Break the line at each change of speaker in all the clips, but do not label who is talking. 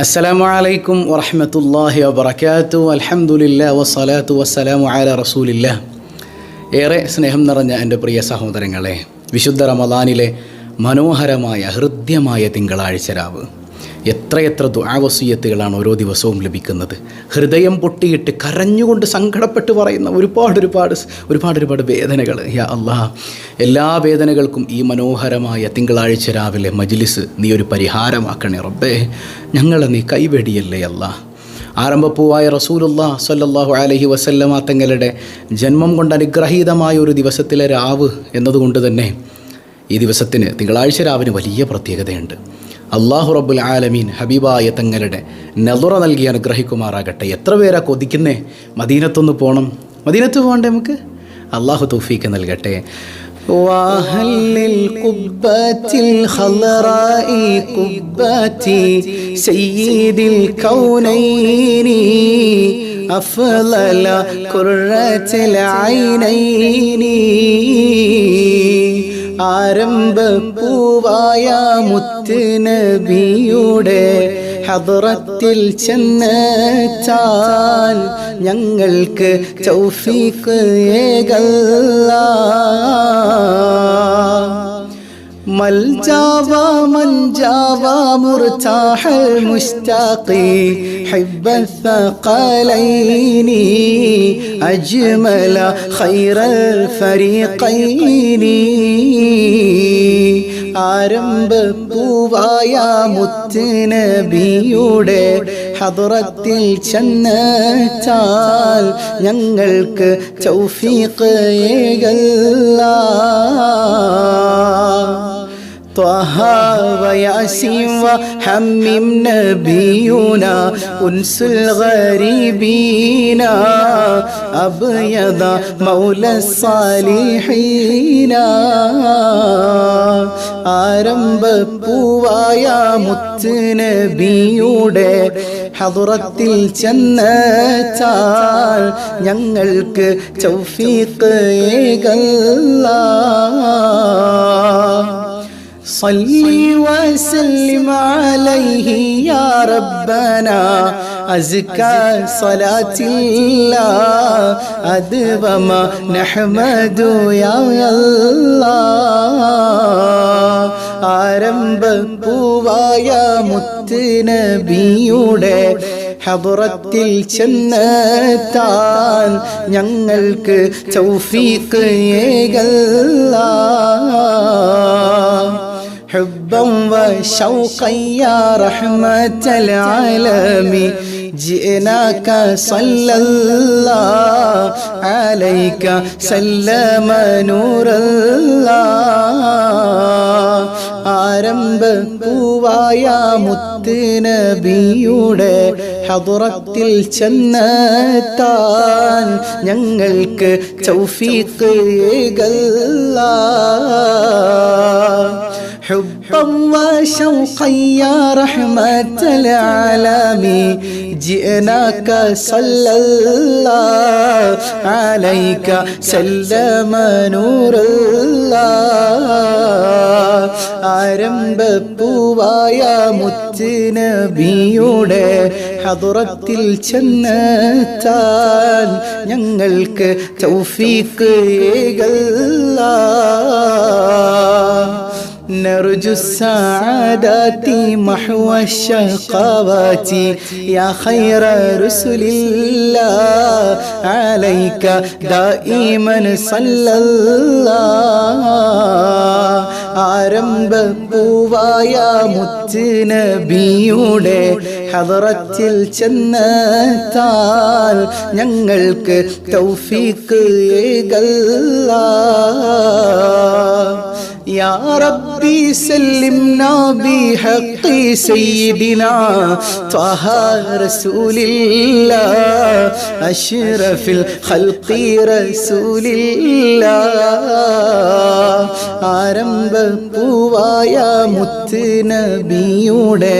അസ്സലാമു അലൈക്കും വറഹ്മത്തുള്ളാഹി വബറകാതുഹു. അൽഹംദുലില്ലാഹി വസ്സലാത്തു വസ്സലാമു അലാ റസൂലില്ലാഹ്. ഏറെ സ്നേഹം നിറഞ്ഞ എൻ്റെ പ്രിയ സഹോദരങ്ങളെ, വിശുദ്ധ റമദാനിലെ മനോഹരമായ ഹൃദ്യമായ തിങ്കളാഴ്ച രാവ്. എത്രയെത്ര ദുആ വസിയ്യത്തുകളാണ് ഓരോ ദിവസവും ലഭിക്കുന്നത്. ഹൃദയം പൊട്ടിയിട്ട് കരഞ്ഞുകൊണ്ട് സങ്കടപ്പെട്ട് പറയുന്ന ഒരുപാട് വേദനകൾ. യാ അല്ലാഹ്, എല്ലാ വേദനകൾക്കും ഈ മനോഹരമായ തിങ്കളാഴ്ച രാവിലെ മജ്ലിസ് നീ ഒരു പരിഹാരമാക്കണേ റബ്ബേ. ഞങ്ങളെ നീ കൈവെടിയല്ലേ അല്ലാഹ്. ആരംഭപ്പൂവായ റസൂലുള്ളാഹി സ്വല്ലല്ലാഹു അലൈഹി വസല്ലമ തങ്ങളുടെ ജന്മം കൊണ്ട് അനുഗ്രഹീതമായ ഒരു ദിവസത്തിലെ രാവ് എന്നതുകൊണ്ട് തന്നെ ഈ ദിവസത്തിന്, തിങ്കളാഴ്ച രാവിന് വലിയ പ്രത്യേകതയുണ്ട്. അല്ലാഹു റബ്ബുൽ ആലമീൻ ഹബീബായ തങ്ങളുടെ നളുറ നൽകി അനുഗ്രഹിക്കുമാറാകട്ടെ. എത്ര പേരാ കൊതിക്കുന്നേ മദീനത്തൊന്ന് പോകണം? മദീനത്ത് പോകണ്ടേ നമുക്ക്? അല്ലാഹു തൗഫീഖ് നൽകട്ടെ. വാഹല്ലിൽ ഖുബ്ബത്തിൽ ഖലറായി ഖുബ്ബത്തി സയ്യിദിൽ കൗനൈനി അഫ്ളല ഖുർറത്തിൽ ഐനൈനി. ആരംഭപ്പൂവായ മുത്ത് നബിയുടെ ഹദ്റത്തിൽ ചെന്നെത്താൻ ഞങ്ങൾക്ക് തൗഫീഖ് ഏകല്ലാ. മൽജാവ മൻജാവ മുർതാഹൽ മുസ്താഖി ഹിബ്ബൽ സഖലൈനി അജ്മല ഖൈറൽ ഫരീഖൈനി. ആരംഭപ്പൂവായ മുത്ത് നബിയുടെ ഹദ്റത്തിൽ ചെന്നെത്താൽ ഞങ്ങൾക്ക് തൗഫീഖ് ഏകല്ലാ. طه وياسين وحميم نبينا أنس الغريبين أبيض مولى الصالحين. ആരംഭപ്പൂവായ മുത്ത് നബിയുടെ ഹദ്റത്തിൽ ചെന്നെത്താൽ ഞങ്ങൾക്ക് തൗഫീഖ് ഏകല്ലാ. صلي وسلم عليه يا ربنا أزكى صلاة الله أدوم نحمد يا الله. ആരംഭപ്പൂവായ മുത്ത് നബിയുടെ ഹദ്റത്തിൽ ചെന്നെത്താൻ ഞങ്ങൾക്ക് തൗഫീഖ് ഏകല്ലാ. حبا وشوقا يا رحمة العالمين جئناك صلى الله عليك سلم نور الله. ആരംഭപ്പൂവായ മുത്ത് നബിയുടെ ഹദ്റത്തിൽ ചെന്നെത്താൻ ഞങ്ങൾക്ക് തൗഫീഖ് ഏകല്ലാ. حبا وشوقا يا رحمة العالمين جئناك صلى الله عليك سلم نور الله. ആരംഭപ്പൂവായ മുത്ത് നബിയുടെ ഹദ്റത്തിൽ ചെന്നെത്താൻ ഞങ്ങൾക്ക് തൗഫീഖ് ഏകല്ലാ. نرجو السعادة محو الشقوات يا خير رسل الله عليك دائما صلى الله. ആരംഭപ്പൂവായ മുത്ത് നബിയുടെ ഹദ്റത്തിൽ ചെന്നെത്താൽ ഞങ്ങൾക്ക് തൗഫീഖ് ഏകല്ലാ. يا ربي سلمنا بحق سيدنا طه رسول الله أشرف الخلق رسول الله. ആരംഭപ്പൂവായ മുത്ത് നബിയുടെ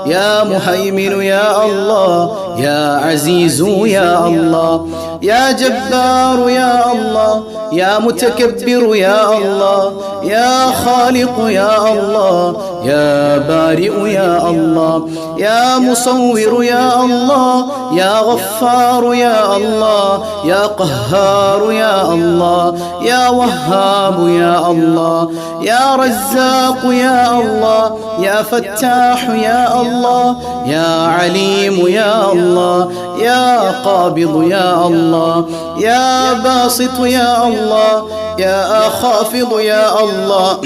يا مهيمن يا الله يا عزيز يا الله يا جبار يا الله يا متكبر يا الله يا خالق يا الله يا بارئ يا الله يا مصور يا الله يا غفار يا الله يا قهار يا الله يا وهاب يا الله يا رزاق يا الله يا فتاح يا الله يا عليم يا الله يا قابض يا الله يا باسط يا الله يا خافض يا الله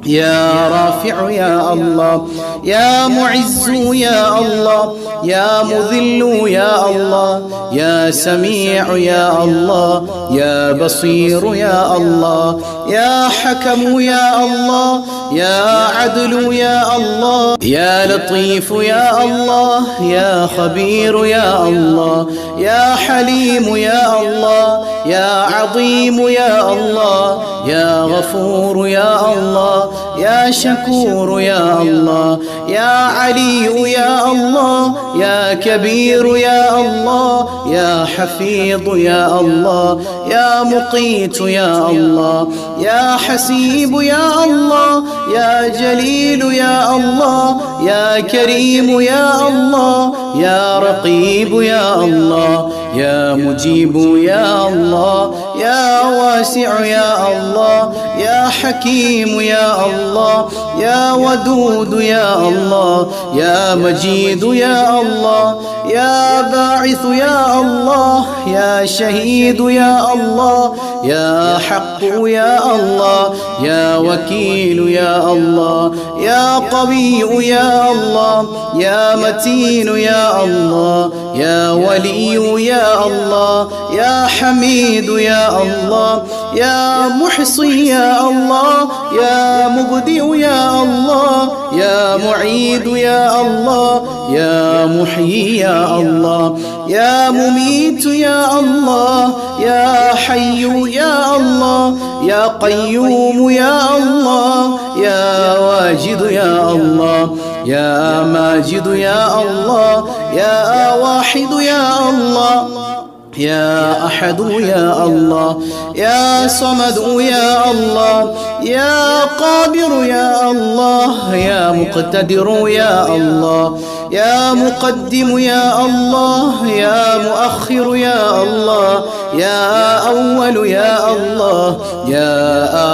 يا رافع يا الله يا معز يا الله يا مذل يا الله يا سميع يا الله يا بصير يا الله يا حكم يا الله يا عدل يا الله يا لطيف يا الله يا خبير يا الله يا حليم يا الله يا عظيم يا الله يا غفور يا الله يا شكور يا الله يا علي يا الله يا كبير يا الله يا حفيظ يا الله يا مقيت يا الله يا حسيب يا الله يا جليل يا الله يا كريم يا الله يا رقيب يا الله يا مجيب يا الله يا واسع يا الله يا حكيم يا الله يا ودود يا الله يا مجيد يا الله يا باعث يا الله يا شهيد يا الله يا حق يا الله يا وكيل يا الله يا قوي يا الله يا متين يا الله يا ولي يا الله يا حميد يا الله يا محصي يا الله يا مبدئ يا الله يا معيد يا الله يا محيي يا الله يا مميت يا الله يا حي يا الله يا قيوم يا الله يا واجد يا الله يا ماجد يا الله يا واحد يا الله يا أحد يا الله يا صمد يا الله يا قادر يا الله يا مقتدر يا الله يا مقدم يا الله يا مؤخر يا الله يا أول يا الله يا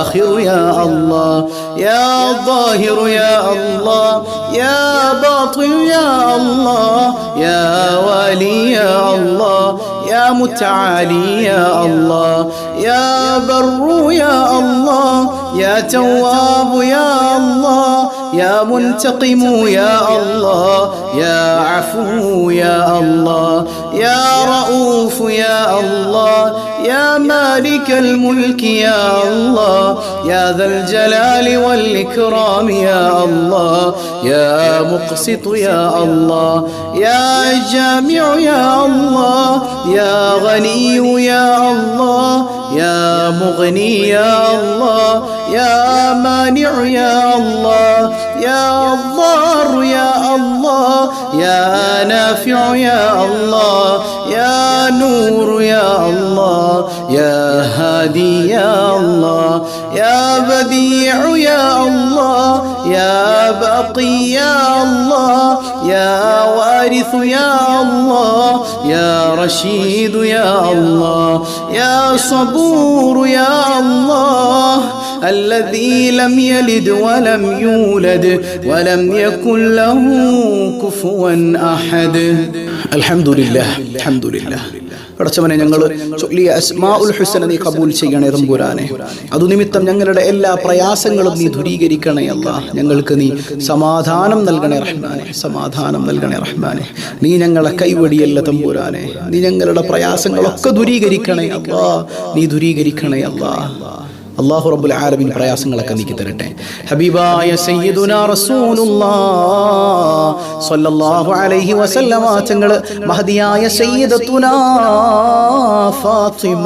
آخر يا الله يا ظاهر يا الله يا باطن يا الله يا والي يا الله يا متعالي يا الله يا بر يا الله يا تواب يا الله يا منتقم يا الله يا عفو يا الله يا رؤوف يا الله يا مالك الملك يا الله يا ذا الجلال والإكرام يا الله يا مقسط يا الله يا جامع يا الله يا غني يا الله يا مغني يا الله يا مانع يا الله يا ضار يا الله يا نافع يا الله يا نور يا الله يا هادي يا الله يا بديع يا الله يا باقي يا الله يا وارث يا الله يا رشيد يا الله يا صبور يا الله الذي لم يلد ولم يولد ولم يكن له كفوا أحد. الحمد لله الحمد لله. പടച്ചവനെ, ഞങ്ങൾ ചൊല്ലിയ അസ്മാഉൽ ഹുസ്ന നീ കബൂൽ ചെയ്യണേ തമ്പുരാനെ. അതുനിമിത്തം ഞങ്ങളുടെ എല്ലാ പ്രയാസങ്ങളും നീ ദൂരീകരിക്കണേ അല്ലാ. ഞങ്ങൾക്ക് നീ സമാധാനം നൽകണേ റഹ്മാനെ, സമാധാനം നൽകണേ റഹ്മാനെ. നീ ഞങ്ങളെ കൈവടിയല്ല തമ്പുരാനെ. നീ ഞങ്ങളുടെ പ്രയാസങ്ങളൊക്കെ ദൂരീകരിക്കണേ അല്ലാ, നീ ദൂരീകരിക്കണേ അല്ലാ. അല്ലാഹു റബ്ബുൽ ആലമീൻ പ്രയാസങ്ങളൊക്കെ നീക്കി തരട്ടെ. ഹബീബായ സയ്യിദുനാ റസൂലുള്ളാഹ് സ്വല്ലല്ലാഹു അലൈഹി വസല്ലമ തങ്ങൾ മഹദിയായ സയ്യിദത്തുനാ ഫാത്തിമ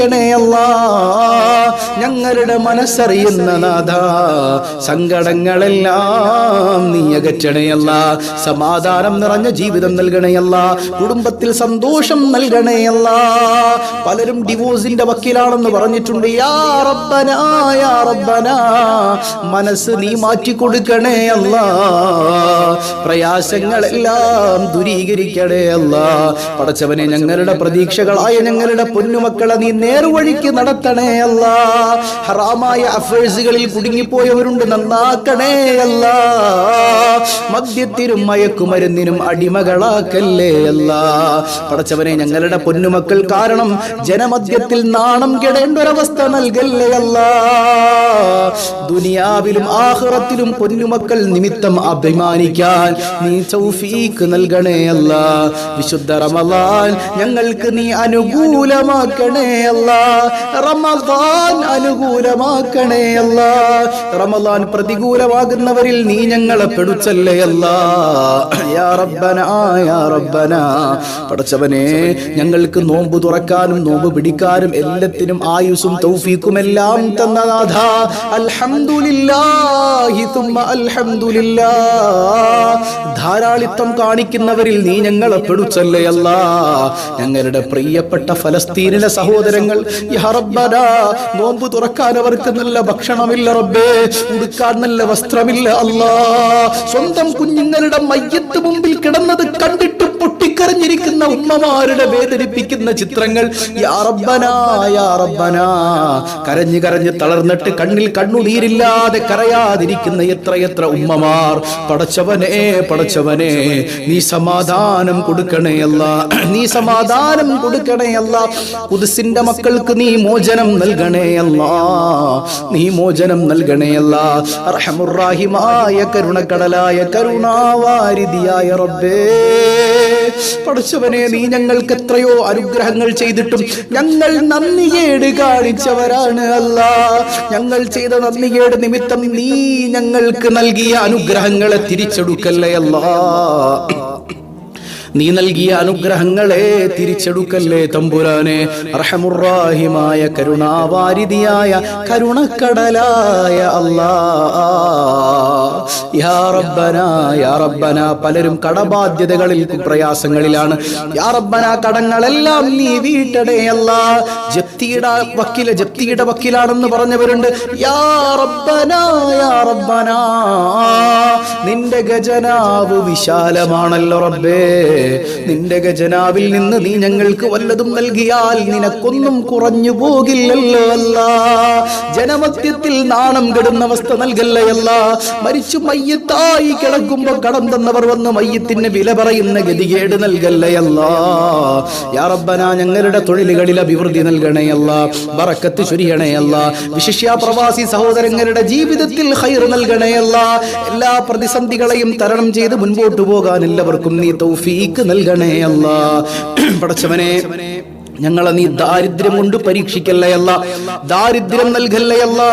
തിരിക്കണേ അല്ലാ. ഞങ്ങളുടെ മനസ്സറിയുന്ന നാഥ, സങ്കടങ്ങളെല്ലാം നീ അകറ്റണേ അല്ലാ. സമാധാനം നിറഞ്ഞ ജീവിതം നൽകണേ അല്ലാ. കുടുംബത്തിൽ സന്തോഷം നൽകണേ അല്ലാ. പലരും ഡിവോഴ്സിന്റെ വക്കീലാണെന്ന് പറഞ്ഞിട്ടുണ്ട്. യാ റബ്ബനാ യാ റബ്ബനാ, മനസ്സ് നീ മാറ്റി കൊടുക്കണേ അല്ലാ. പ്രയാസങ്ങളെല്ലാം ദൂരീകരിക്കണേ അല്ലാ. പടച്ചവനെ, ഞങ്ങളുടെ പ്രതീക്ഷകളായ ഞങ്ങളുടെ പൊന്നുമക്കളെ നീ നേർവഴിക്ക് നടത്തണേ അല്ലാ. ഹറാമായ അഫേഴ്സുകളിൽ കുടുങ്ങിപ്പോയവരുണ്ട്, നന്നാക്കണേ അല്ലാ. മദ്യത്തിനും മയക്കുമരുന്നിനും അടിമകളാക്കല്ലേ അല്ലാ. പടച്ചവനെ, ഞങ്ങളുടെ പൊന്നുമക്കൾ കാരണം ജനമധ്യത്തിൽ നാണം കെടേണ്ട ഒരവസ്ഥ നൽകല്ലേ അല്ലാ. ദുനിയാവിലും ആഖിറത്തിലും പൊന്നുമക്കൾ നിമിത്തം അഭിമാനിക്കാൻ നീ തൗഫീഖ് നൽകണേ അല്ലാ. വിശുദ്ധ റമളാൻ ഞങ്ങൾക്ക് നീ അനുകൂലമാക്കണേ അല്ലാ. റമളാൻ അനുകൂലമാക്കണേ അല്ലാ. റമളാൻ പ്രതികൂലമാകുന്നവരിൽ നീ ഞങ്ങളെ പെടുത്തല്ലേ അല്ലാ. യാ റബ്ബനാ യാ റബ്ബനാ. പടച്ചവനെ, ഞങ്ങൾക്ക് നോമ്പ് തുറക്കാനും നോമ്പ് പിടിക്കാനും എല്ലാത്തിനും ആയുസ്സും തൗഫീഖും എല്ലാം തന്ന നാഥ, അൽഹംദുലില്ലാഹി തുമ്മ അൽഹംദുലില്ലാഹ്. ധാരാളിത്തം കാണിക്കുന്നവരിൽ നീ ഞങ്ങളെ പെടുത്തല്ലേ അല്ലാ. ഞങ്ങളുടെ പ്രിയപ്പെട്ട ഫലസ്തീനിലെ സഹോദരങ്ങൾ, യാ റബ്ബനാ, നോമ്പ് തുറക്കാൻ അവർക്ക് നല്ല ഭക്ഷണമില്ല റബ്ബേ, ഉടുക്കാൻ നല്ല വസ്ത്രമില്ല അല്ലാ. സ്വന്തം കുഞ്ഞുങ്ങളുടെ മയ്യത്ത് മുമ്പിൽ കിടന്നത് കണ്ടിട്ട് പൊട്ടിക്കരഞ്ഞിരിക്കുന്ന ഉമ്മമാരുടെ വേദനിപ്പിക്കുന്ന ചിത്രങ്ങൾ, യാ റബ്ബനാ യാ റബ്ബനാ. കരഞ്ഞു കരഞ്ഞ് തളർന്നിട്ട് കണ്ണിൽ കണ്ണുനീരില്ലാതെ കരയാതിരിക്കുന്ന എത്രയെത്ര ഉമ്മമാർ. പടച്ചവനെ പടച്ചവനെ, നീ സമാധാനം കൊടുക്കണേ അല്ലാ. നീ സമാധാനം കൊടുക്കണേ അല്ലാ. ഖുദ്സിന്റെ മക്കൾക്ക് നീ മോചനം നൽകണേ അല്ലാ. നീ മോചനം നൽകണേ അല്ലാ. അർഹമുർ റഹീമായ കരുണക്കടലായ കരുണാവാരിധിയായ റബ്ബേ, പടച്ചവനെ, നീ ഞങ്ങൾക്ക് എത്രയോ അനുഗ്രഹങ്ങൾ ചെയ്തിട്ടും ഞങ്ങൾ നന്ദികേട് കാണിച്ചവരാണ് അല്ലാ. ഞങ്ങൾ ചെയ്ത നന്ദികേട് നിമിത്തം നീ ഞങ്ങൾക്ക് നൽകിയ അനുഗ്രഹങ്ങളെ തിരിച്ചെടുക്കല്ലേ അല്ലാ. നീ നൽകിയ അനുഗ്രഹങ്ങളെ തിരിച്ചെടുക്കല്ലേ തമ്പുരാനെ. അർഹമുർ റഹീമായ കരുണാവാരിധിയായ കരുണക്കടലായ അല്ലാ. യാ റബ്ബനാ യാ റബ്ബനാ. പലരും കടബാധ്യതകളിൽ പ്രയാസങ്ങളിലാണ്. യാ റബ്ബനാ, കടങ്ങളെല്ലാം നീ വീട്ടണേ അല്ലാ. ജപ്തിയുടെ വക്കീലാണെന്ന് പറഞ്ഞവരുണ്ട്. യാ റബ്ബനാ യാ റബ്ബനാ, നിന്റെ ഖജനാവ് വിശാലമാണല്ലോ റബ്ബേ. നിന്റെ ഖജനാവിൽ നിന്ന് നീ ഞങ്ങൾക്ക് വല്ലതും നൽകിയാൽ നിനക്കൊന്നും കുറഞ്ഞു പോകില്ലല്ലോ അല്ലാ. ജനമധ്യത്തിൽ നാണം കെടുന്ന അവസ്ഥ നൽകല്ലേ അല്ലാ. മരിച്ചു മയ്യത്തായി കിടക്കുമ്പോ കടം തന്നവർ വന്ന് മയ്യത്തിന് വില പറയുന്ന ഗതികേട് നൽകല്ലേ അല്ലാ. യാ റബ്ബനാ, ഞങ്ങളുടെ തൊഴിലുകളിൽ അഭിവൃദ്ധി നൽകണേ അല്ലാ. ബറക്കത്ത് ചൊരിയണേ അല്ലാ. വിശിഷ്യ പ്രവാസി സഹോദരങ്ങളുടെ ജീവിതത്തിൽ ഖൈർ നൽകണേ അല്ലാ. എല്ലാ പ്രതിസന്ധികളെയും തരണം ചെയ്ത് മുൻപോട്ട് പോകാൻ എല്ലാവർക്കും നീ തൗഫീഖ് നൽകണേ അല്ലാ. പടച്ചവനെ, ഞങ്ങളെ നീ ദാരിദ്ര്യം കൊണ്ട് പരീക്ഷിക്കല്ലേ അല്ലാ. ദാരിദ്ര്യം നൽകല്ലേ അല്ലാ.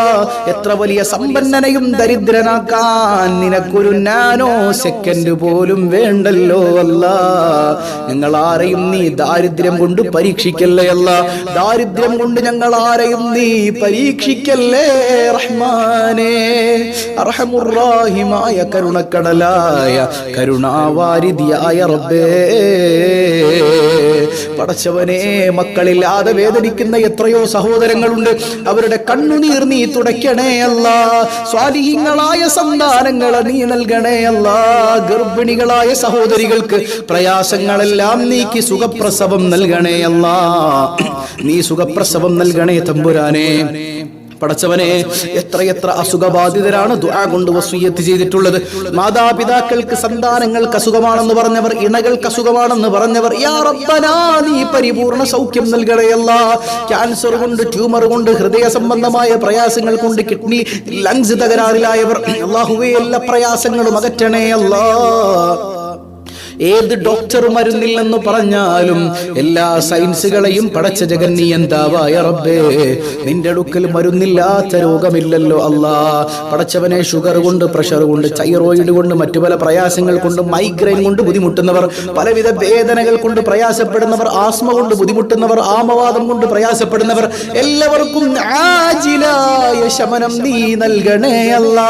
എത്ര വലിയ സമ്പന്നനെയും ദരിദ്രനാക്കാൻ നിനക്കൊരു നാനോ സെക്കൻഡ് പോലും വേണ്ടല്ലോ അല്ലാ. ഞങ്ങൾ ആരെയും നീ ദാരിദ്ര്യം കൊണ്ട് പരീക്ഷിക്കല്ലേ അല്ലാ. ദാരിദ്ര്യം കൊണ്ട് ഞങ്ങൾ ആരെയും നീ പരീക്ഷിക്കല്ലേ റഹ്മാനേ. അർഹമുർ റഹീമായ കരുണക്കടലായ കരുണാവാരിധിയായ റബ്ബേ, പടച്ചവനെ, മക്കളില്ലാതെ വേദനിക്കുന്ന എത്രയോ സഹോദരങ്ങളുണ്ട്. അവരുടെ കണ്ണുനീർ നീ തുടയ്ക്കണേ അല്ലാ. സ്വാലിഹീങ്ങളായ സന്താനങ്ങളെ നീ നൽകണേ അല്ലാ. ഗർഭിണികളായ സഹോദരികൾക്ക് പ്രയാസങ്ങളെല്ലാം നീക്കി സുഖപ്രസവം നൽകണേ അല്ലാ. നീ സുഖപ്രസവം നൽകണേ തമ്പുരാനെ. പടച്ചവനെ, എത്രയെത്ര അസുഖബാധിതരാണ് ദുആ കൊണ്ട് വസിയ്യത്ത് ചെയ്തിട്ടുള്ളത്. മാതാപിതാക്കൾക്ക് സന്താനങ്ങൾക്ക് അസുഖമാണെന്ന് പറഞ്ഞവർ, ഇണകൾക്ക് അസുഖമാണെന്ന് പറഞ്ഞവർ, യാ റബ്ബനാ, നീ പരിപൂർണ സൗഖ്യം നൽകണേ അല്ലാ. ക്യാൻസർ കൊണ്ട്, ട്യൂമർ കൊണ്ട്, ഹൃദയ സംബന്ധമായ പ്രയാസങ്ങൾ കൊണ്ട്, കിഡ്നി ലങ്സ് തകരാറിലായവർ, അല്ലാഹുവേ, എല്ലാ പ്രയാസങ്ങളും അകറ്റണേ അല്ലാ. ഏത് ഡോക്ടർ മരുന്നില്ലെന്ന് പറഞ്ഞാലും എല്ലാ സയൻസുകളെയും പടച്ച ജഗന്നീയന്താവായ റബ്ബേ, നിന്റെ അടുക്കൽ മരുന്നില്ലാത്ത രോഗമില്ലല്ലോ അല്ലാ. പടച്ചവനെ, ഷുഗർ കൊണ്ട്, പ്രഷർ കൊണ്ട്, തൈറോയിഡ് കൊണ്ട്, മറ്റു പല പ്രയാസങ്ങൾ കൊണ്ട്, മൈഗ്രെയിൻ കൊണ്ട് ബുദ്ധിമുട്ടുന്നവർ, പലവിധ വേദനകൾ കൊണ്ട് പ്രയാസപ്പെടുന്നവർ, ആസ്മ കൊണ്ട് ബുദ്ധിമുട്ടുന്നവർ, ആമവാദം കൊണ്ട് പ്രയാസപ്പെടുന്നവർ, എല്ലാവർക്കും ആജിലായ ശമനം നീ നൽകണേ അല്ലാ.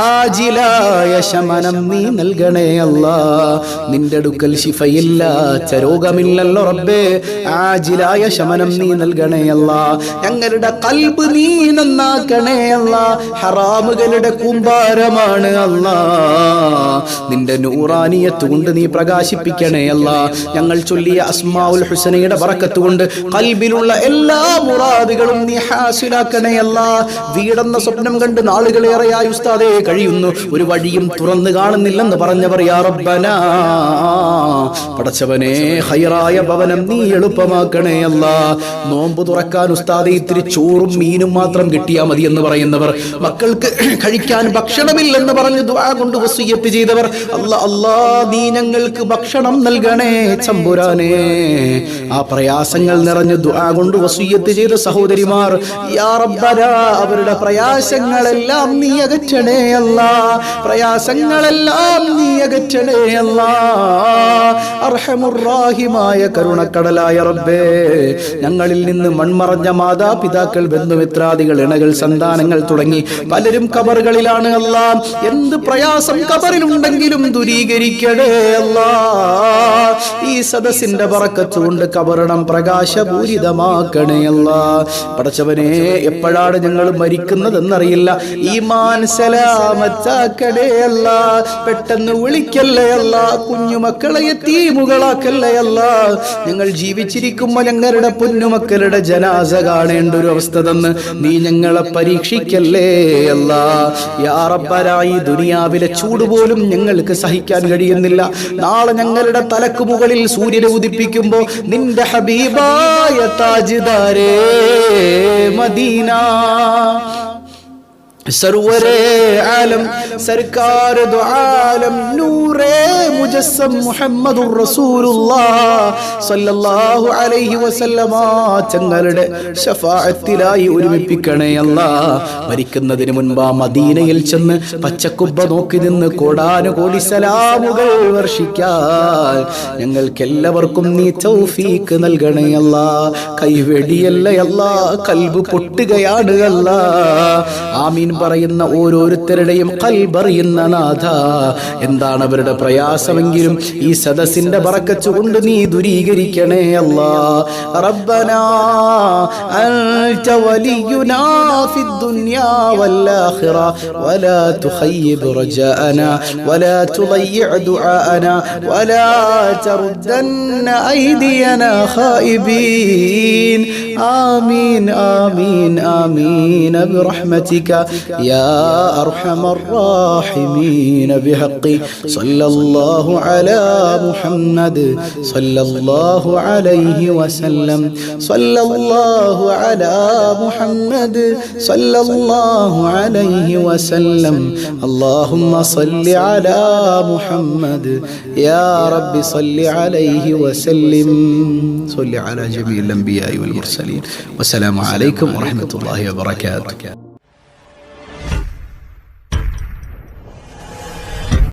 ആജിലായ ശമനം നീ നൽകണേ അല്ലാ. നിന്റെ അടുക്കൽ ശിഫയില്ലാത്ത രോഗമില്ലല്ലോ റബ്ബേ. ആജിലായ ശമനം നീ നൽകണേ അല്ലാ. ഞങ്ങളുടെ ഖൽബ് നീ നന്നാക്കണേ അല്ലാ. ഹറാമുകളുടെ കൂമ്പാരമാണ് അല്ലാ. നിന്റെ നൂറാനിയത്ത് കൊണ്ട് നീ പ്രകാശിപ്പിക്കണേ അല്ലാ. ഞങ്ങൾ ചൊല്ലിയ അസ്മാഉൽ ഹുസ്നയുടെ ബറക്കത്ത് കൊണ്ട് ഖൽബിലുള്ള എല്ലാ മുറാദുകളും നീ ഹാസിലാക്കണേ അല്ലാ. വീടെന്ന സ്വപ്നം കണ്ട് നാളുകളേറെയായി ഉസ്താദേ കഴിയുന്നു, ഒരു വഴിയും തുറന്നു കാണുന്നില്ലെന്ന് പറഞ്ഞവർ, യാ റബ്ബനാ, പടച്ചവനെ, ഖൈറായ ഭവനം നീ എളുപ്പമാക്കണേ അല്ലാ. നോമ്പ് തുറക്കാൻ ഉസ്താദേ ഇത്തിരി ചോറും മീനും മാത്രം കിട്ടിയാൽ മതി എന്ന് പറയുന്നവർ, മക്കൾക്ക് കഴിക്കാൻ ഭക്ഷണമില്ലെന്ന് പറഞ്ഞ് ദുആ കൊണ്ട് വസിയ്യത്ത് ചെയ്തവർ, അല്ലാ അല്ലാ, നീ ഞങ്ങൾക്ക് ഭക്ഷണം നൽകണേ തമ്പുരാനേ. ആ പ്രയാസങ്ങൾ നിറഞ്ഞ് ദുആ കൊണ്ട് വസിയ്യത്ത് ചെയ്ത സഹോദരിമാർ, യാ റബ്ബനാ, അവരുടെ പ്രയാസങ്ങളെല്ലാം നീ അകറ്റണേ അല്ലാ. പ്രയാസങ്ങളെല്ലാം നീ അകറ്റണേ അല്ലാ. അർഹമുർ റഹീമായ കരുണക്കടലായ റബ്ബേ, ഞങ്ങളിൽ നിന്ന് മൺമറഞ്ഞ മാതാപിതാക്കൾ, ബന്ധുമിത്രാദികൾ, ഇണകൾ, സന്താനങ്ങൾ തുടങ്ങി പലരും ഖബറുകളിലാണ് അല്ലാ. എന്ത് പ്രയാസം ഖബറിലുണ്ടെങ്കിലും ദൂരീകരിക്കണേ അല്ലാ. ഈ സദസ്സിന്റെ ബറക്കത്ത് കൊണ്ട് ഖബറിടം പ്രകാശപൂരിതമാക്കണേ അല്ലാ. പടച്ചവനെ, എപ്പോഴാണ് ഞങ്ങൾ മരിക്കുന്നതെന്നറിയില്ല, ഈമാൻ സലാമത്താക്കണേ അല്ലാ. പെട്ടെന്ന് വിളിക്കല്ലേ അല്ലാ. കുഞ്ഞുമക്കളെ യതീമുകളാക്കല്ലേ അല്ലാ. ഞങ്ങൾ ജീവിച്ചിരിക്കുമ്പോൾ ഞങ്ങളുടെ പൊന്നുമക്കളുടെ ജനാസ കാണേണ്ട ഒരു അവസ്ഥ തന്ന് നീ ഞങ്ങളെ പരീക്ഷിക്കല്ലേ അല്ലാ. യാ റബ്ബനാ, ഈ ദുനിയാവിലെ ചൂട് പോലും ഞങ്ങൾക്ക് സഹിക്കാൻ കഴിയുന്നില്ല. നാളെ ഞങ്ങളുടെ തലക്ക് മുകളിൽ സൂര്യനെ ഉദിപ്പിക്കുമ്പോ നിന്റെ ഹബീബായ താജ്ദാരേ മദീന, सरवरे आलम, सरकार दो आलम, नूरे मुजस्सम मुहम्मदुर रसूलुल्लाह സല്ലല്ലാഹു അലൈഹി വസല്ലമ തങ്ങളുടെ ശഫാഅത്തിലായി ഒരുമിപ്പിക്കണേ അല്ലാ. മരിക്കുന്നതിന് മുൻപ് ആ മദീനയിൽ ചെന്ന് പച്ചക്കുബ്ബ നോക്കി നിന്ന് കോടാനുകോടി സലാമുകൾ വർഷിക്കാൻ ഞങ്ങൾക്കെല്ലാവർക്കും നീ തൗഫീക്ക് നൽകണേ അല്ലാ. കൈവെടിയല്ലേ അല്ലാ, കൽബ് പൊട്ടുകയാണ് അല്ലാ. ആമീൻ പറയുന്ന ഓരോരുത്തരുടെയും ഖൽബറിയുന്ന നാഥ, എന്താണ് അവരുടെ പ്രയാസമെങ്കിലും ഈ സദസ്സിന്റെ ബറക്കത്ത് കൊണ്ട് നീ ദൂരീകരിക്കണേ അല്ലാ. റബ്ബനാ അൻത വലിയുനാ ഫിദ് ദുനിയാ വൽ ആഖിറ വലാ തുഖയ്യിബ് റജാഅനാ വലാ തുളയ്യിഅ ദുആഅനാ വലാ തറുദ്ദന്ന ഐദിയനാ ഖായിബീൻ. ആമീൻ ആമീൻ ആമീൻ ബിറഹ്മതിക يا أرحم الراحمين بحق صلى الله على محمد صلى الله عليه وسلم صلى الله على محمد صلى الله عليه وسلم اللهم صل على محمد يا رب صل عليه وسلم. صل على جميع الأنبياء والمرسلين. والسلام عليكم ورحمة الله وبركاته.